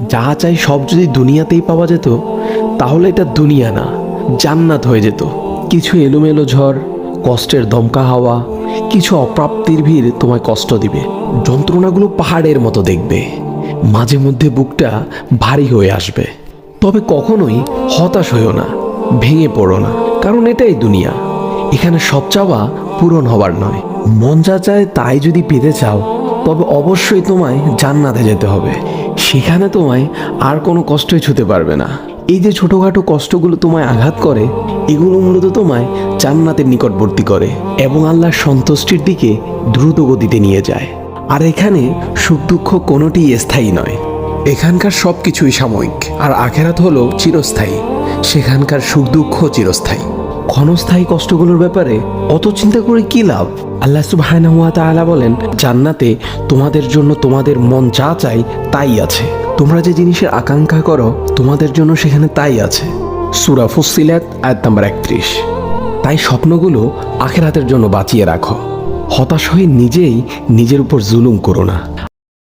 যা চাই সব যদি দুনিয়াতেই পাওয়া যেত তাহলে এটা দুনিয়া না, জান্নাত হয়ে যেত। কিছু এলোমেলো ঝড়, কষ্টের দমকা হাওয়া, কিছু অপ্রাপ্তির ভিড় তোমায় কষ্ট দিবে, যন্ত্রণাগুলো পাহাড়ের মতো দেখবে, মাঝে মধ্যে বুকটা ভারী হয়ে আসবে। তবে কখনোই হতাশ হইও না, ভেঙে পড়ো না, কারণ এটাই দুনিয়া। এখানে সব চাওয়া পূরণ হবার নয়। মন যা চায় তাই যদি পেতে চাও তবে অবশ্যই তোমায় জান্নাতে যেতে হবে। সেখানে তোমায় আর কোনো কষ্টই ছুতে পারবে না। এই যে ছোটোখাটো কষ্টগুলো তোমায় আঘাত করে, এগুলো মূলত তোমায় জান্নাতের নিকটবর্তী করে এবং আল্লাহর সন্তুষ্টির দিকে দ্রুত গতিতে নিয়ে যায়। আর এখানে সুখ দুঃখ কোনোটিই স্থায়ী নয়। এখানকার সব কিছুই সাময়িক, আর আখেরাত হলো চিরস্থায়ী। সেখানকার সুখ দুঃখ চিরস্থায়ী। ক্ষণস্থায়ী কষ্টগুলোর ব্যাপারে অত চিন্তা করে কি লাভ? আল্লাহ সুবহানাহু ওয়া তাআলা বলেন, জান্নাতে তোমাদের জন্য তোমাদের মন যা চাই তাই আছে। তোমরা যে জিনিসের আকাঙ্ক্ষা করো তোমাদের জন্য সেখানে তাই আছে। সূরা ফুসসিলাত আয়াত নাম্বার 31। তাই স্বপ্নগুলো আখিরাতের জন্য বাঁচিয়ে রাখো। হতাশ হয়ে নিজেই নিজের উপর জুলুম করো না।